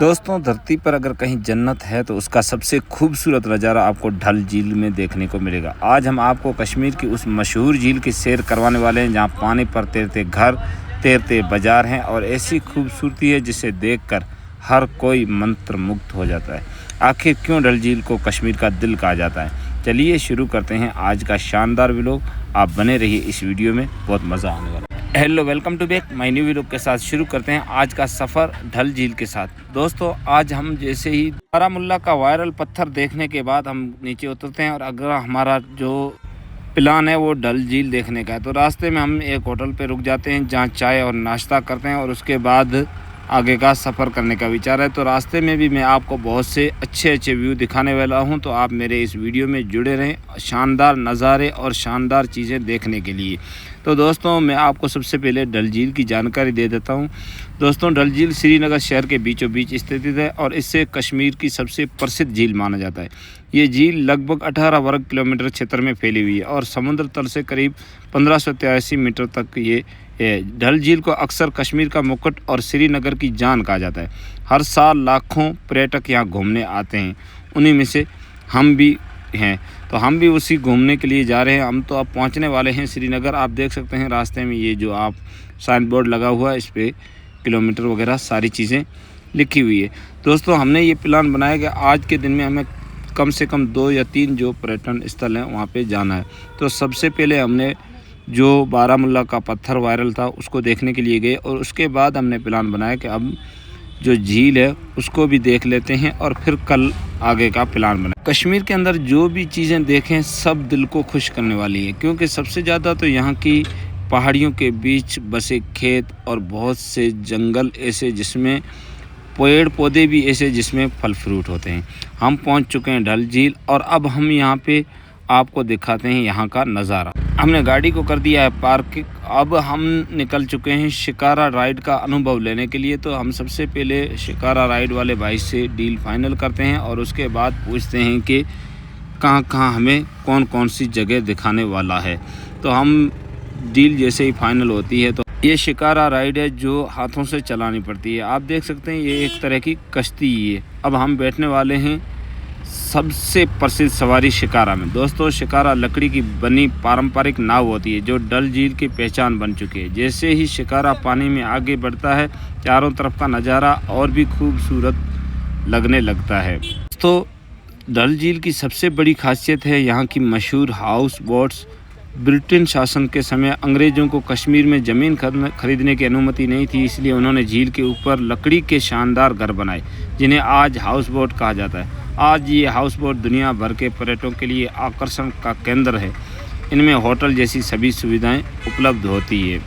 दोस्तों, धरती पर अगर कहीं जन्नत है तो उसका सबसे खूबसूरत नज़ारा आपको डल झील में देखने को मिलेगा। आज हम आपको कश्मीर की उस मशहूर झील की सैर करवाने वाले हैं जहां पानी पर तैरते घर, तैरते बाजार हैं और ऐसी खूबसूरती है जिसे देखकर हर कोई मंत्रमुग्ध हो जाता है। आखिर क्यों डल झील को कश्मीर का दिल कहा जाता है? चलिए शुरू करते हैं आज का शानदार व्लॉग। आप बने रहिए इस वीडियो में, बहुत मज़ा आने वाला है। Hello, welcome to back my new vlog के साथ शुरू करते हैं आज का सफ़र डल झील के साथ। दोस्तों, आज हम जैसे ही बारामुल्ला का वायरल पत्थर देखने के बाद हम नीचे उतरते हैं और अगर हमारा जो प्लान है वो डल झील देखने का है तो रास्ते में हम एक होटल पे रुक जाते हैं जहाँ चाय और नाश्ता करते हैं और उसके बाद आगे का सफ़र करने का विचार है। तो रास्ते में भी मैं आपको बहुत से अच्छे व्यू दिखाने वाला हूं, तो आप मेरे इस वीडियो में जुड़े रहें शानदार नज़ारे और शानदार चीज़ें देखने के लिए। तो दोस्तों, मैं आपको सबसे पहले डल झील की जानकारी दे देता हूं। दोस्तों, डल झील श्रीनगर शहर के बीचों बीच स्थित है और इससे कश्मीर की सबसे प्रसिद्ध झील माना जाता है। ये झील लगभग 18 वर्ग किलोमीटर क्षेत्र में फैली हुई है और समुद्र तल से करीब 1583 मीटर तक ये डल झील को अक्सर कश्मीर का मुकुट और श्रीनगर की जान कहा जाता है। हर साल लाखों पर्यटक यहाँ घूमने आते हैं, उन्हीं में से हम भी हैं। तो हम भी उसी घूमने के लिए जा रहे हैं। हम तो अब पहुँचने वाले हैं श्रीनगर। आप देख सकते हैं रास्ते में ये जो आप साइन बोर्ड लगा हुआ है, इस पर किलोमीटर वगैरह सारी चीज़ें लिखी हुई है। दोस्तों, हमने ये प्लान बनाया कि आज के दिन में हमें कम से कम 2 या 3 जो पर्यटन स्थल हैं वहाँ पे जाना है। तो सबसे पहले हमने जो बारामुल्ला का पत्थर वायरल था उसको देखने के लिए गए और उसके बाद हमने प्लान बनाया कि अब जो झील है उसको भी देख लेते हैं और फिर कल आगे का प्लान बनाए। कश्मीर के अंदर जो भी चीज़ें देखें सब दिल को खुश करने वाली है, क्योंकि सबसे ज़्यादा तो यहाँ की पहाड़ियों के बीच बसे खेत और बहुत से जंगल ऐसे जिसमें पेड़ पौधे भी ऐसे जिसमें फल फ्रूट होते हैं। हम पहुँच चुके हैं डल झील और अब हम यहाँ पे आपको दिखाते हैं यहाँ का नज़ारा। हमने गाड़ी को कर दिया है पार्क। अब हम निकल चुके हैं शिकारा राइड का अनुभव लेने के लिए। तो हम सबसे पहले शिकारा राइड वाले भाई से डील फाइनल करते हैं और उसके बाद पूछते हैं कि कहाँ हमें कौन कौन सी जगह दिखाने वाला है। तो हम डील जैसे ही फाइनल होती है तो ये शिकारा राइड है जो हाथों से चलानी पड़ती है। आप देख सकते हैं ये एक तरह की कश्ती ही है। अब हम बैठने वाले हैं सबसे प्रसिद्ध सवारी शिकारा में। दोस्तों, शिकारा लकड़ी की बनी पारंपरिक नाव होती है जो डल झील की पहचान बन चुकी है। जैसे ही शिकारा पानी में आगे बढ़ता है चारों तरफ का नज़ारा और भी खूबसूरत लगने लगता है। तो डल झील की सबसे बड़ी खासियत है यहाँ की मशहूर हाउस बोट्स। ब्रिटेन शासन के समय अंग्रेज़ों को कश्मीर में ज़मीन खरीदने की अनुमति नहीं थी, इसलिए उन्होंने झील के ऊपर लकड़ी के शानदार घर बनाए जिन्हें आज हाउस बोट कहा जाता है। आज ये हाउस बोट दुनिया भर के पर्यटकों के लिए आकर्षण का केंद्र है। इनमें होटल जैसी सभी सुविधाएं उपलब्ध होती है।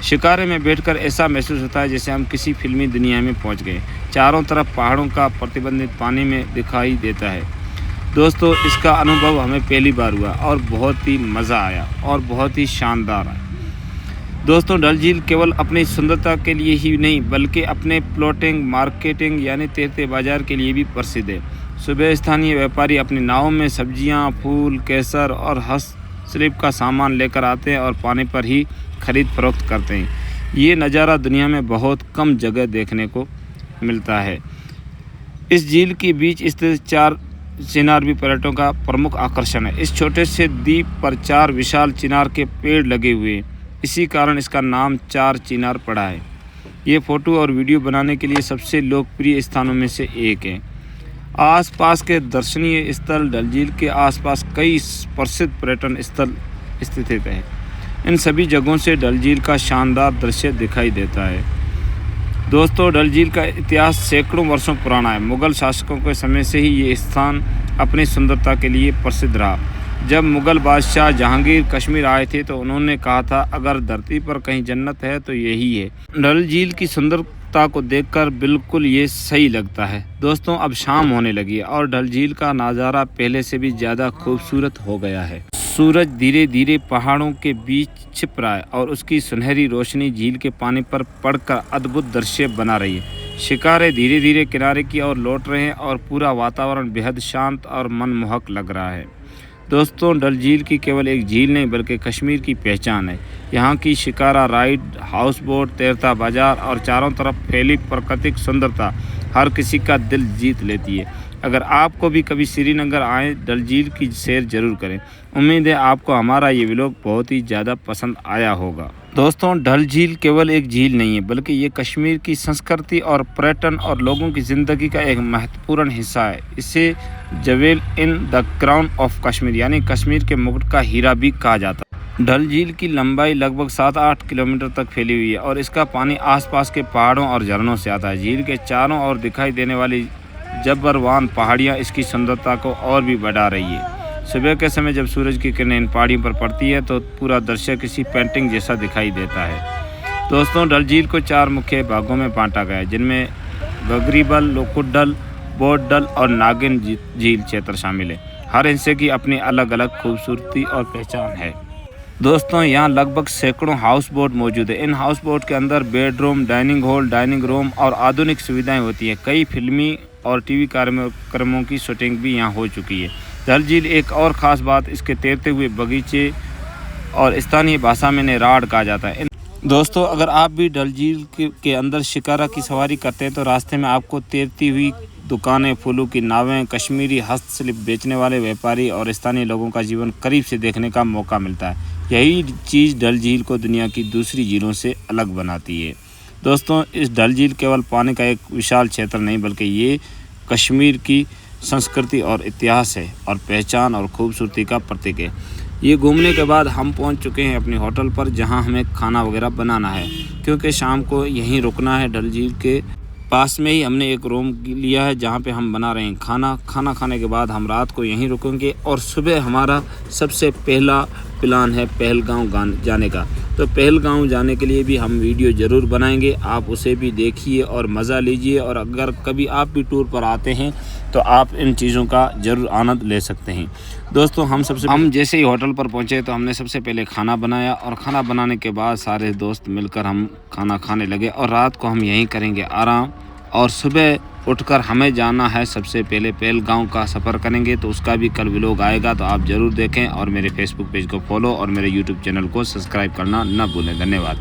शिकारे में बैठकर ऐसा महसूस होता है जैसे हम किसी फिल्मी दुनिया में पहुंच गए। चारों तरफ पहाड़ों का प्रतिबंधित पानी में दिखाई देता है। दोस्तों, इसका अनुभव हमें पहली बार हुआ और बहुत ही मज़ा आया और बहुत ही शानदार आया। दोस्तों, डल झील केवल अपनी सुंदरता के लिए ही नहीं बल्कि अपने प्लॉटिंग मार्केटिंग यानी तैरते बाजार के लिए भी प्रसिद्ध है। सुबह स्थानीय व्यापारी अपनी नावों में सब्जियां, फूल, केसर और हस्तशिल्प का सामान लेकर आते हैं और पानी पर ही खरीद फरोख्त करते हैं। ये नज़ारा दुनिया में बहुत कम जगह देखने को मिलता है। इस झील के बीच स्थित 4 चिनार भी पर्यटकों का प्रमुख आकर्षण है। इस छोटे से द्वीप पर 4 विशाल चिनार के पेड़ लगे हुए हैं, इसी कारण इसका नाम 4 चिनार पड़ा है। ये फ़ोटो और वीडियो बनाने के लिए सबसे लोकप्रिय स्थानों में से एक है। आसपास के दर्शनीय स्थल डल झील के आसपास कई प्रसिद्ध पर्यटन स्थल स्थित हैं। इन सभी जगहों से डल झील का शानदार दृश्य दिखाई देता है। दोस्तों, डल झील का इतिहास सैकड़ों वर्षों पुराना है। मुग़ल शासकों के समय से ही ये स्थान अपनी सुंदरता के लिए प्रसिद्ध रहा। जब मुग़ल बादशाह जहांगीर कश्मीर आए थे तो उन्होंने कहा था अगर धरती पर कहीं जन्नत है तो यही है। डल झील की सुंदरता को देखकर बिल्कुल ये सही लगता है। दोस्तों, अब शाम होने लगी है और डल झील का नज़ारा पहले से भी ज़्यादा खूबसूरत हो गया है। सूरज धीरे धीरे पहाड़ों के बीच छिप रहा है और उसकी सुनहरी रोशनी झील के पानी पर पड़कर अद्भुत दृश्य बना रही है। शिकारे धीरे धीरे किनारे की ओर लौट रहे हैं और पूरा वातावरण बेहद शांत और मनमोहक लग रहा है। दोस्तों, डल झील की केवल एक झील नहीं बल्कि कश्मीर की पहचान है। यहाँ की शिकारा राइड, हाउस बोट, तैरता बाजार और चारों तरफ फैली प्राकृतिक सुंदरता हर किसी का दिल जीत लेती है। अगर आपको भी कभी श्रीनगर आएँ, डल झील की सैर ज़रूर करें। उम्मीद है आपको हमारा ये व्लॉग बहुत ही ज़्यादा पसंद आया होगा। दोस्तों, डल झील केवल एक झील नहीं है, बल्कि ये कश्मीर की संस्कृति और पर्यटन और लोगों की ज़िंदगी का एक महत्वपूर्ण हिस्सा है। इसे jewel in the crown of Kashmir यानी कश्मीर के मुकुट का हीरा भी कहा जाता है। डल झील की लंबाई लगभग 7-8 किलोमीटर तक फैली हुई है और इसका पानी आसपास के पहाड़ों और झरनों से आता है। झील के चारों ओर दिखाई देने वाली जबरवान पहाड़ियाँ इसकी सुंदरता को और भी बढ़ा रही है। सुबह के समय जब सूरज की किरणें इन पहाड़ियों पर पड़ती है तो पूरा दृश्य किसी पेंटिंग जैसा दिखाई देता है। दोस्तों, डल झील को 4 मुख्य भागों में बांटा गया है, जिनमें गगरीबल, लोकुडल, बोटडल और नागिन झील क्षेत्र शामिल है। हर हिस्से की अपनी अलग अलग खूबसूरती और पहचान है। दोस्तों, यहाँ लगभग सैकड़ों हाउस बोट मौजूद है। इन हाउस बोट के अंदर bedroom, dining hall, dining room और आधुनिक सुविधाएं होती हैं। कई फिल्मी और टीवी कार्यक्रमों की शूटिंग भी यहाँ हो चुकी है। डल झील एक और ख़ास बात इसके तैरते हुए बगीचे और स्थानीय भाषा में नेराड कहा जाता है। दोस्तों, अगर आप भी डल झील के अंदर शिकारा की सवारी करते हैं तो रास्ते में आपको तैरती हुई दुकानें, फूलों की नावें, कश्मीरी हस्तशिल्प बेचने वाले व्यापारी और स्थानीय लोगों का जीवन करीब से देखने का मौका मिलता है। यही चीज़ डल झील को दुनिया की दूसरी झीलों से अलग बनाती है। दोस्तों, इस डल झील केवल पानी का एक विशाल क्षेत्र नहीं, बल्कि ये कश्मीर की संस्कृति और इतिहास है और पहचान और खूबसूरती का प्रतीक है। ये घूमने के बाद हम पहुंच चुके हैं अपने होटल पर, जहां हमें खाना वगैरह बनाना है, क्योंकि शाम को यहीं रुकना है। डल झील के पास में ही हमने एक रूम लिया है जहां पे हम बना रहे हैं खाना खाने के बाद हम रात को यहीं रुकेंगे और सुबह हमारा सबसे पहला प्लान है पहलगांव जाने का। तो पहलगांव जाने के लिए भी हम वीडियो ज़रूर बनाएंगे, आप उसे भी देखिए और मज़ा लीजिए। और अगर कभी आप भी टूर पर आते हैं तो आप इन चीज़ों का ज़रूर आनंद ले सकते हैं। दोस्तों, हम जैसे ही होटल पर पहुंचे तो हमने सबसे पहले खाना बनाया और खाना बनाने के बाद सारे दोस्त मिलकर हम खाना खाने लगे और रात को हम यहीं करेंगे आराम। और सुबह उठकर हमें जाना है, सबसे पहले पहलगांव का सफ़र करेंगे, तो उसका भी कल व्लॉग आएगा, तो आप ज़रूर देखें और मेरे फेसबुक पेज को फॉलो और मेरे यूट्यूब चैनल को सब्सक्राइब करना न भूलें। धन्यवाद।